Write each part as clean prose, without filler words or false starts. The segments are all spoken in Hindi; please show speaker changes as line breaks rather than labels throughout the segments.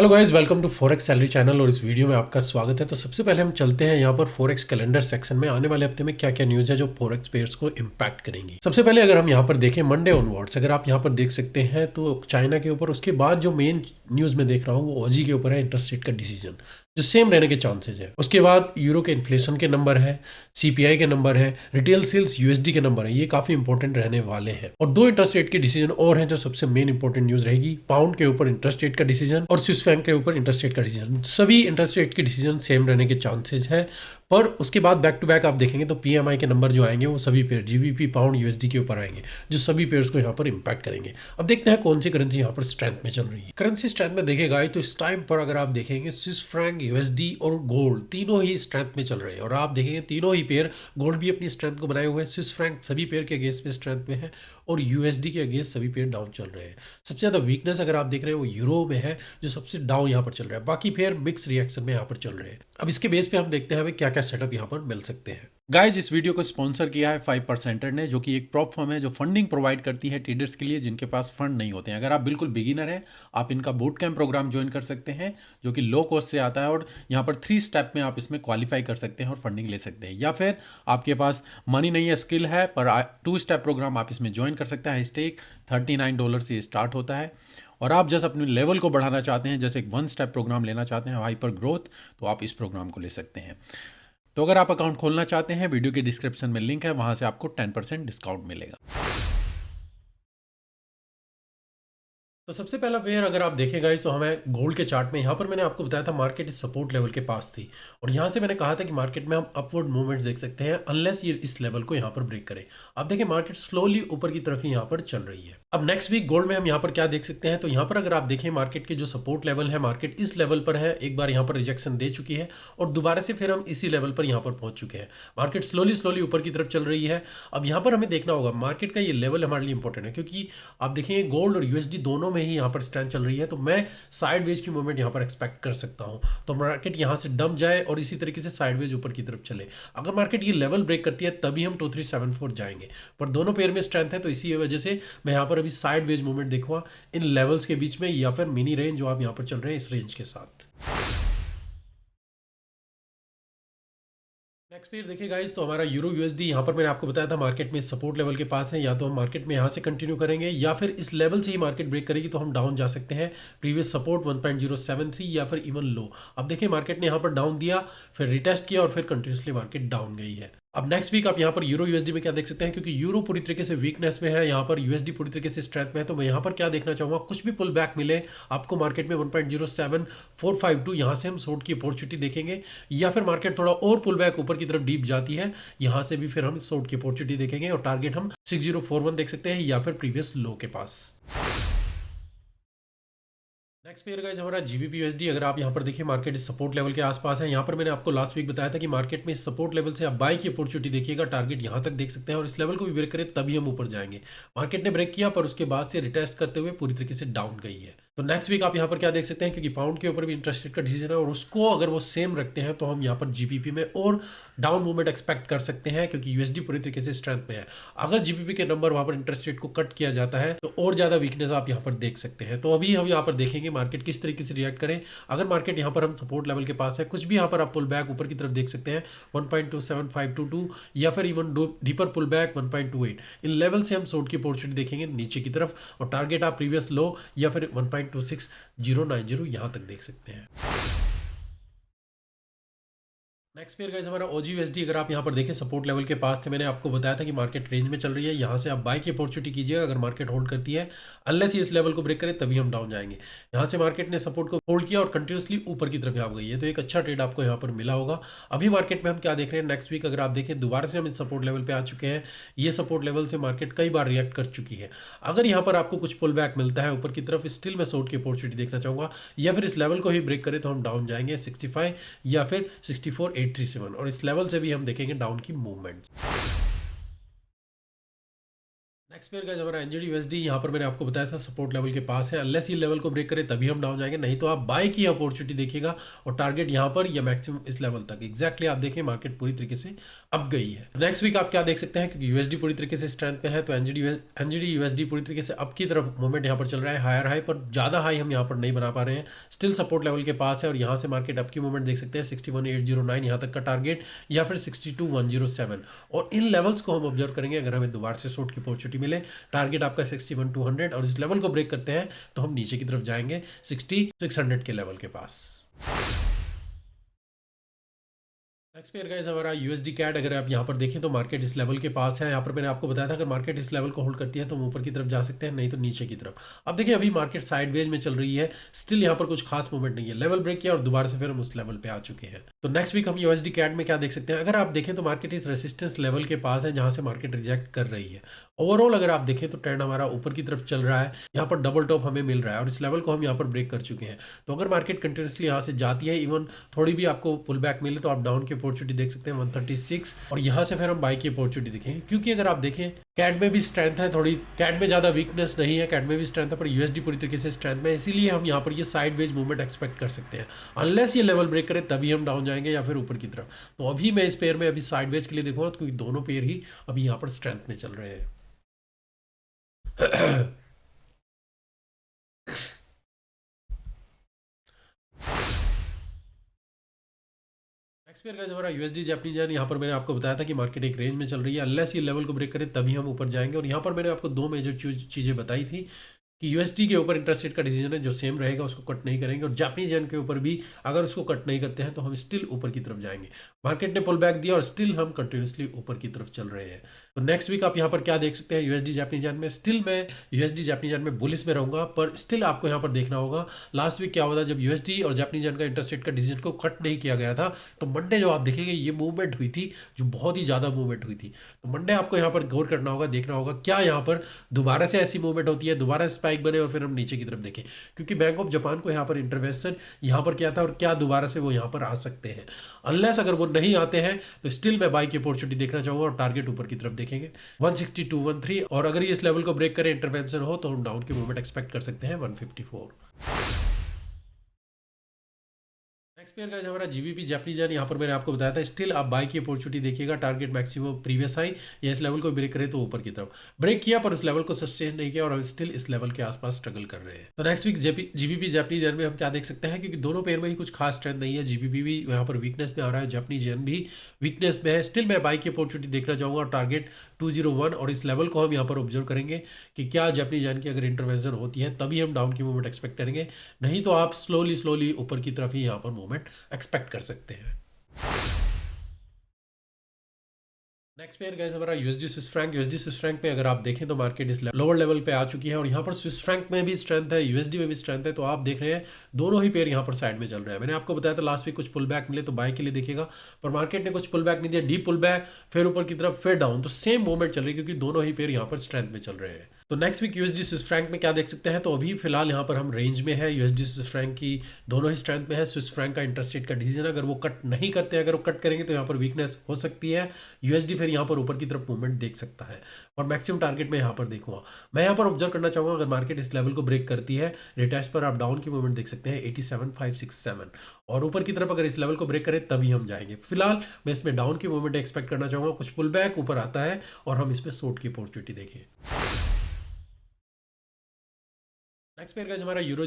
Hello guys, welcome to forex salary channel और इस वीडियो में आपका स्वागत है। तो सबसे पहले हम चलते हैं यहाँ पर फॉरेक्स कैलेंडर सेक्शन में आने वाले हफ्ते में क्या क्या न्यूज़ है जो फॉरेक्स पेयर्स को इम्पैक्ट करेंगी। सबसे पहले अगर हम यहाँ पर देखें मंडे ऑनवर्ड्स, अगर आप यहाँ पर देख सकते हैं तो चाइना के ऊपर, उसके बाद जो मेन न्यूज़ में देख रहा हूँ वो ओजी के ऊपर है, इंटरेस्ट रेट का डिसीजन जो सेम रहने के चांसेस है। उसके बाद यूरो के इन्फ्लेशन के नंबर है, सीपीआई के नंबर है, रिटेल सेल्स यूएसडी के नंबर है, ये काफी इंपॉर्टेंट रहने वाले हैं। और दो इंटरेस्ट रेट के डिसीजन और हैं जो सबसे मेन इंपॉर्टेंट न्यूज रहेगी, पाउंड के ऊपर इंटरेस्ट रेट का डिसीजन और स्विस बैंक के ऊपर इंटरेस्ट रेट का डिसीजन। सभी इंटरेस्ट रेट के डिसीजन सेम रहने के चांसेस है, पर उसके बाद बैक टू बैक आप देखेंगे तो पीएमआई के नंबर जो आएंगे वो सभी पेयर जीबीपी, पाउंड, यूएसडी के ऊपर आएंगे जो सभी पेयर्स को यहाँ पर इंपैक्ट करेंगे। अब देखते हैं कौन सी करेंसी यहाँ पर स्ट्रेंथ में चल रही है। करेंसी स्ट्रेंथ में देखेगा तो इस टाइम पर अगर आप देखेंगे स्विस फ्रैंक, यूएसडी और गोल्ड तीनों ही स्ट्रेंथ में चल रहे हैं। और आप देखेंगे तीनों ही पेयर, गोल्ड भी अपनी स्ट्रेंथ को बनाए हुए हैं, स्विस फ्रैंक सभी पेयर के अगेंस्ट में स्ट्रेंथ में है और यूएसडी के अगेंस्ट सभी पेयर डाउन चल रहे हैं। सबसे ज़्यादा वीकनेस अगर आप देख रहे हैं वो यूरो में है जो सबसे डाउन यहाँ पर चल रहा है, बाकी पेयर मिक्स रिएक्शन में यहाँ पर चल रहे हैं। अब इसके बेस पे हम देखते हैं हमें क्या क्या सेटअप यहाँ पर मिल सकते हैं।
गाइज, इस वीडियो को स्पॉन्सर किया है 5% ने, जो कि एक प्रॉप फर्म है जो फंडिंग प्रोवाइड करती है ट्रेडर्स के लिए जिनके पास फंड नहीं होते हैं। अगर आप बिल्कुल बिगिनर हैं, आप इनका बूट कैंप प्रोग्राम ज्वाइन कर सकते हैं जो कि लो कॉस्ट से आता है और यहाँ पर 3 स्टेप में आप इसमें क्वालिफाई कर सकते हैं और फंडिंग ले सकते हैं। या फिर आपके पास मनी नहीं है, स्किल है, पर 2 स्टेप प्रोग्राम आप इसमें ज्वाइन कर सकते हैं। स्टेक $39 से स्टार्ट होता है और आप जैसे अपने लेवल को बढ़ाना चाहते हैं, जैसे एक 1 स्टेप प्रोग्राम लेना चाहते हैं हाइपर ग्रोथ, तो आप इस प्रोग्राम को ले सकते हैं। तो अगर आप अकाउंट खोलना चाहते हैं, वीडियो के डिस्क्रिप्शन में लिंक है, वहां से आपको 10% डिस्काउंट मिलेगा।
तो सबसे पहला पेयर अगर आप देखेगा तो हमें गोल्ड के चार्ट में यहाँ पर मैंने आपको बताया था मार्केट इस सपोर्ट लेवल के पास थी और यहाँ से मैंने कहा था कि मार्केट में हम अपवर्ड मूवमेंट्स देख सकते हैं अनलेस ये इस लेवल को यहाँ पर ब्रेक करे। आप देखें मार्केट स्लोली ऊपर की तरफ ही यहाँ पर चल रही है। अब नेक्स्ट वीक गोल्ड में हम यहाँ पर क्या देख सकते हैं, तो यहाँ पर अगर आप देखें मार्केट के जो सपोर्ट लेवल है, मार्केट इस लेवल पर है, एक बार यहाँ पर रिजेक्शन दे चुकी है और दोबारा से फिर हम इसी लेवल पर यहाँ पर पहुंच चुके हैं। मार्केट स्लोली ऊपर की तरफ चल रही है। अब यहाँ पर हमें देखना होगा मार्केट का ये लेवल हमारे लिए इंपॉर्टेंट है, क्योंकि आप देखेंगे गोल्ड और यूएसडी दोनों में ही यहाँ पर स्ट्रेंथ चल रही है, तो मैं साइडवेज की मूवमेंट यहाँ पर एक्सपेक्ट कर सकता हूँ। तो मार्केट यहाँ से डंप जाए और इसी तरीके से साइडवेज ऊपर की तरफ चले। अगर मार्केट ये लेवल ब्रेक करती है तभी हम 2374 जाएंगे, पर दोनों पेयर में स्ट्रेंथ है, तो इसी वजह से मैं यहाँ पर अभी साइडवेज मूवमेंट देखूंगा इन लेवल्स के बीच में या फिर मिनी रेंज जो आप यहाँ पर चल रहे हैं इस रेंज के साथ। नेक्स्ट पेयर देखिए गाइस, तो हमारा यूरो यूएसडी यहाँ पर मैंने आपको बताया था मार्केट में सपोर्ट लेवल के पास है, या तो हम मार्केट में यहाँ से कंटिन्यू करेंगे या फिर इस लेवल से ही मार्केट ब्रेक करेगी तो हम डाउन जा सकते हैं। प्रीवियस सपोर्ट 1.073 या फिर इवन लो। अब देखिए मार्केट ने यहाँ पर डाउन दिया, फिर रिटेस्ट किया और फिर कंटिन्यूसली मार्केट डाउन गई है। अब नेक्स्ट वीक आप यहाँ पर यूरो यूएसडी में क्या देख सकते हैं, क्योंकि यूरो पूरी तरीके से वीकनेस में है, यहाँ पर यूएसडी पूरी तरीके से स्ट्रेंथ में है, तो मैं यहाँ पर क्या देखना चाहूँगा, कुछ भी पुल बैक मिले आपको मार्केट में 1.07452 यहाँ से हम शॉर्ट की अपॉर्चुनिटी देखेंगे, या फिर मार्केट थोड़ा और पुल बैक ऊपर की तरफ डीप जाती है, यहाँ से भी फिर हम शॉर्ट की अपॉर्चुनिटी देखेंगे और टारगेट हम 6041 देख सकते हैं या फिर प्रीवियस लो के पास। नेक्स्ट पेयर गाइस हमारा जीबीपी यूएसडी, अगर आप यहाँ पर देखिए मार्केट इस सपोर्ट लेवल के आसपास है। यहाँ पर मैंने आपको लास्ट वीक बताया था कि मार्केट में इस सपोर्ट लेवल से आप बाई की अपॉर्चुनिटी देखिएगा, टारगेट यहाँ तक देख सकते हैं और इस लेवल को भी ब्रेक करें तभी हम ऊपर जाएंगे। मार्केट ने ब्रेक किया पर उसके बाद से रिटेस्ट करते हुए पूरी तरीके से डाउन गई है। तो नेक्स्ट वीक आप यहाँ पर क्या देख सकते हैं, क्योंकि पाउंड के ऊपर भी इंटरेस्ट रेट का डिसीजन है और उसको अगर वो सेम रखते हैं तो हम यहाँ पर जीबीपी में और डाउन मूवमेंट एक्सपेक्ट कर सकते हैं, क्योंकि यूएसडी पूरी तरीके से स्ट्रेंथ में है। अगर जीबीपी के नंबर वहाँ पर इंटरेस्ट रेट को कट किया जाता है तो और ज़्यादा वीकनेस आप यहाँ पर देख सकते हैं। तो अभी हम यहाँ पर देखेंगे मार्केट किस तरीके से रिएक्ट करें। अगर मार्केट यहाँ पर हम सपोर्ट लेवल के पास है, कुछ भी यहाँ पर आप पुल बैक ऊपर की तरफ देख सकते हैं 1.27522 या फिर even deeper pull back 1.28, in level से हम शॉर्ट की अपॉर्चुनिटी देखेंगे नीचे की तरफ और टारगेट आप प्रीवियस लो या फिर 1.26090 यहाँ तक देख सकते हैं। नेक्स्ट पेयर गाइस हमारा ओजी यूएसडी, अगर आप यहाँ पर देखें सपोर्ट लेवल के पास थे, मैंने आपको बताया था कि मार्केट रेंज में चल रही है, यहाँ से आप बाई की अपॉर्चुनिटी कीजिएगा अगर मार्केट होल्ड करती है, अनलेस ही इस लेवल को ब्रेक करे तभी हम डाउन जाएंगे। यहाँ से मार्केट ने सपोर्ट को होल्ड किया और कंटिन्यूसली ऊपर की तरफ आ गई है, तो एक अच्छा ट्रेड आपको यहाँ पर मिला होगा। अभी मार्केट में हम क्या देख रहे हैं, नेक्स्ट वीक अगर आप देखें दोबारा से हम इस सपोर्ट लेवल पर आ चुके हैं। ये सपोर्ट लेवल से मार्केट कई बार रिएक्ट कर चुकी है। अगर यहाँ पर आपको कुछ पुल बैक मिलता है ऊपर की तरफ, स्टिल मैं शॉर्ट की अपॉर्चुनिटी देखना चाहूँगा, या फिर इस लेवल को ही ब्रेक करे तो हम डाउन जाएंगे 65 या फिर 64837 और इस लेवल से भी हम देखेंगे डाउन की मूवमेंट। नेक्स्ट पेयर गाइस हमारा एनजेडी यूएसडी यहाँ पर मैंने आपको बताया था सपोर्ट लेवल के पास है, अनलेस ये लेवल को ब्रेक करे तभी हम डाउन जाएंगे, नहीं तो आप बाय की अपॉर्चुनिटी देखिएगा और टारगेट यहाँ पर या मैक्सिमम इस लेवल तक एग्जैक्टली आप देखें मार्केट पूरी तरीके से अब गई है। नेक्स्ट वीक आप क्या देख सकते हैं, क्योंकि यूएसडी पूरी तरीके से स्ट्रेंथ पे है तो एनजेडी यूएसडी पूरी तरीके से अब की तरफ मूवमेंट यहाँ पर चल रहा है, हायर हाई पर ज़्यादा हाई हम यहाँ पर नहीं बना पा रहे हैं, स्टिल सपोर्ट लेवल के पास है और यहाँ से मार्केट अब की मूवमेंट देख सकते हैं 61,809 यहाँ तक का टारगेट या फिर 62,107 और इन लेवल्स को हम ऑब्जर्व करेंगे। अगर हमें दोबारा से शॉर्ट की अपॉर्चुनिटी मिले, टारगेट आपका 61,200 और इस लेवल को ब्रेक करते हैं तो हम नीचे की तरफ जाएंगे 60,600 के लेवल के पास। नेक्स्ट पेयर गाइस हमारा यूएसडी कैट, अगर आप यहाँ पर देखें तो मार्केट इस लेवल के पास है, यहाँ पर मैंने आपको बताया था अगर मार्केट इस लेवल को होल्ड करती है तो हम ऊपर की तरफ जा सकते हैं, नहीं तो नीचे की तरफ। अब देखिए अभी मार्केट साइडवेज में चल रही है, स्टिल यहाँ पर कुछ खास मूवमेंट नहीं है, लेवल ब्रेक किया और दोबारा से फिर हम उस लेवल पे आ चुके हैं। तो नेक्स्ट वीक हम यूएसडी कैट में क्या देख सकते हैं, अगर आप देखें तो मार्केट इस रेसिस्टेंस लेवल के पास है जहाँ से मार्केट रिजेक्ट कर रही है। ओवरऑल अगर आप देखें तो ट्रेंड हमारा ऊपर की तरफ चल रहा है, यहाँ पर डबल टॉप हमें मिल रहा है और इस लेवल को हम यहाँ पर ब्रेक कर चुके हैं। तो अगर मार्केट कंटिन्यूसली यहाँ से जाती है, इवन थोड़ी भी आपको पुल बैक मिले तो आप डाउन की अपॉर्चुनिटी देख सकते हैं 136 और यहाँ से फिर हम बाई की अपॉर्चुनिटी देखें, क्योंकि अगर आप देखें कैट में भी स्ट्रेंथ है, थोड़ी कैट में ज़्यादा वीकनेस नहीं है, कैट में भी स्ट्रेंथ है पर यूएसडी पूरी तरीके से स्ट्रेंथ में, इसीलिए हम यहाँ पर ये साइडवेज मूवमेंट एक्सपेक्ट कर सकते हैं। अनलेस ये लेवल ब्रेक करे तभी हम डाउन जाएंगे या फिर ऊपर की तरफ। तो अभी मैं इस पेयर में अभी साइडवेज के लिए देखूंगा क्योंकि दोनों पेयर ही अभी यहाँ पर स्ट्रेंथ में चल रहे हैं। नेक्स्ट पेयर का हमारा यूएसडी जापानीज येन, यहाँ पर मैंने आपको बताया था कि मार्केट एक रेंज में चल रही है, अनलेस ये लेवल को ब्रेक करे तभी हम ऊपर जाएंगे। और यहाँ पर मैंने आपको दो मेजर चीज़ें बताई थी कि यूएसडी के ऊपर इंटरेस्ट रेट का डिसीजन है जो सेम रहेगा, उसको कट नहीं करेंगे, और जापानीज येन के ऊपर भी अगर उसको कट नहीं करते हैं तो हम स्टिल ऊपर की तरफ जाएंगे। मार्केट ने पुल बैक दिया और स्टिल हम कंटिन्यूसली ऊपर की तरफ चल रहे हैं। तो नेक्स्ट वीक आप यहाँ पर क्या देख सकते हैं, यूएसडी जापानीज येन में स्टिल मैं यूएसडी जापानीज येन में बुलिस में रहूंगा, पर स्टिल आपको यहाँ पर देखना होगा लास्ट वीक क्या हुआ था जब यूएसडी और जापानीज येन का इंटरेस्ट रेट का डिसीजन को कट नहीं किया गया था। तो मंडे जो आप देखेंगे ये मूवमेंट हुई थी जो बहुत ही ज़्यादा मूवमेंट हुई थी। तो मंडे आपको यहाँ पर गौर करना होगा, देखना होगा क्या यहाँ पर दोबारा से ऐसी मूवमेंट होती है, दोबारा स्पाइक बने और फिर हम नीचे की तरफ देखें, क्योंकि बैंक ऑफ जापान को यहाँ पर इंटरवेंशन यहाँ पर किया था और क्या दोबारा से वो यहाँ पर आ सकते हैं। अनलेस अगर वो नहीं आते हैं तो स्टिल मैं बाई की अपॉर्चुनिटी देखना चाहूंगा और टारगेट ऊपर की तरफ देखेंगे 16213, और अगर ये इस लेवल को ब्रेक करे इंटरवेंशन हो तो हम डाउन की मूवमेंट एक्सपेक्ट कर सकते हैं 154। नेक्स्ट पेयर का हमारा जीबीपी जापानीज येन, यहाँ पर मैंने आपको बताया था स्टिल आप बाई की अपॉर्चुनिटी देखिएगा, टारगेट मैक्सिमम प्रीवियस हाई या इस लेवल को ब्रेक करे तो ऊपर की तरफ। ब्रेक किया पर उस लेवल को सस्टेन नहीं किया और हम स्टिल इस लेवल के आसपास स्ट्रगल कर रहे हैं। तो next week GBP Japanese yen में हम क्या देख सकते हैं, क्योंकि दोनों पेयर में ही कुछ खास स्ट्रेंथ नहीं है, जीबीपी भी यहाँ पर वीकनेस में आ रहा है, जापानीज येन भी वीकनेस में है, स्टिल मैं बाई की अपॉर्चुनिटी देखना चाहूँगा और टारगेट 201 और इस लेवल को हम यहाँ पर ऑब्जर्व करेंगे कि क्या जापानीज येन की अगर इंटरवेंशन होती है तभी हम डाउन की मूवमेंट एक्सपेक्ट करेंगे, नहीं तो आप स्लोली ऊपर की तरफ ही यहाँ पर मूवमेंट एक्सपेक्ट कर सकते हैं। नेक्स्ट पेयर गाइस हमारा USD Swiss Frank, USD Swiss Frank पे अगर आप देखें तो मार्केट इस लोअर लेवल पे आ चुकी है और यहाँ पर स्विस फ्रैंक में भी स्ट्रेंथ है, यूएसडी में भी स्ट्रेंथ है। तो आप देख रहे हैं दोनों ही पेयर यहाँ पर साइड में चल रहे हैं। मैंने आपको बताया था लास्ट वीक कुछ पुल बैक मिले तो बाय के लिए देखिएगा, पर मार्केट ने कुछ पुल बैक नहीं दिया, डीप पुल बैक फिर ऊपर की तरफ फिर डाउन, तो सेम मूवमेंट चल रही है क्योंकि दोनों ही पेयर यहाँ पर स्ट्रेंथ में चल रहे हैं। तो next week USD Swiss franc में क्या देख सकते हैं, तो अभी फिलहाल यहाँ पर हम रेंज में है, यूएसडी स्विस फ्रैंक की दोनों ही स्ट्रेंथ में है। स्विस फ्रैंक का इंटरेस्ट रेट का डिसीजन अगर वो कट नहीं करते, अगर वो कट करेंगे तो यहाँ पर वीकनेस हो सकती है, यूएसडी फिर यहाँ पर ऊपर की तरफ मूवमेंट देख सकता है और मैक्सिमम टारगेट में यहाँ पर देखूंगा। मैं यहाँ पर ऑब्जर्व करना चाहूँगा अगर मार्केट इस लेवल को ब्रेक करती है, रिटेस्ट पर आप डाउन की मूवमेंट देख सकते हैं 87,567 और ऊपर की तरफ अगर इस लेवल को ब्रेक करे तभी हम जाएंगे। फिलहाल मैं इसमें डाउन की मूवमेंट एक्सपेक्ट करना चाहूँगा, कुछ पुल बैक ऊपर आता है और हम इसमें शॉर्ट की अपॉर्चुनिटी देखें। नेक्स्ट पेयर का हमारा यूरो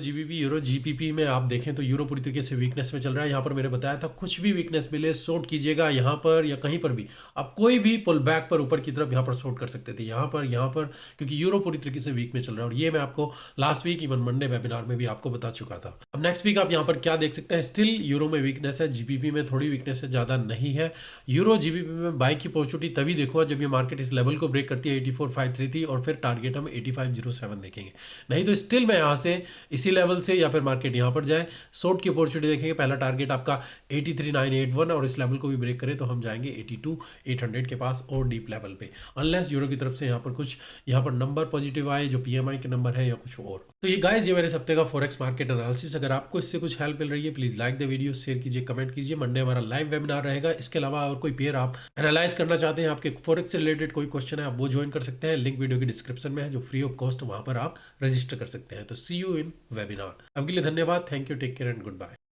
जीपीपी में आप देखें तो यूरो पूरी तरीके से वीकनेस में चल रहा है। यहाँ पर मैंने बताया था कुछ भी वीकनेस मिले शॉर्ट कीजिएगा, यहाँ पर या कहीं पर भी आप कोई भी पुल बैक पर ऊपर की तरफ यहाँ पर शॉर्ट कर सकते थे, यहाँ पर क्योंकि यूरो पूरी तरीके से वीक में चल रहा है और ये मैं आपको last week even Monday webinar में भी आपको बता चुका था। अब नेक्स्ट वीक आप यहाँ पर क्या देख सकते हैं, स्टिल यूरो में वीकनेस है, जीपीपी में थोड़ी वीकनेस है, ज़्यादा नहीं है। यूरो जीपीपी में बाई की अपॉर्चुनिटी तभी देखूंगा जब ये मार्केट इस लेवल को ब्रेक करती है 84,533 और फिर टारगेट हम 85,07 देखेंगे, नहीं तो स्टिल मैं यहाँ यहाँ से इसी लेवल से या फिर मार्केट यहाँ पर जाए, शॉर्ट की अपॉर्चुनिटी देखेंगे। पहला टारगेट आपका 83,981 और इस लेवल को भी ब्रेक करे तो हम जाएंगे 82,800 के पास और डीप लेवल पे, अनलेस यूरो की तरफ से यहाँ पर कुछ यहाँ पर नंबर पॉजिटिव आए जो पीएमआई के नंबर है या कुछ और। तो ये गाइस ये मेरे इस हफ्ते का फॉरेक्स मार्केट एनालिसिस। अगर आपको इससे कुछ हेल्प मिल रही है please like the video, share कीजिए, कमेंट कीजिए। मंडे हमारा लाइव वेबिनार रहेगा। इसके अलावा और कोई पेयर आप एनालाइज करना चाहते हैं, आपके फॉरेक्स से रिलेटेड कोई क्वेश्चन है, आप वो ज्वाइन कर सकते हैं। लिंक वीडियो की डिस्क्रिप्शन में है जो फ्री ऑफ कॉस्ट, वहां पर आप रजिस्टर कर सकते हैं। तो सी यू इन वेबिनार। अब के लिए धन्यवाद, thank you, take care and good bye.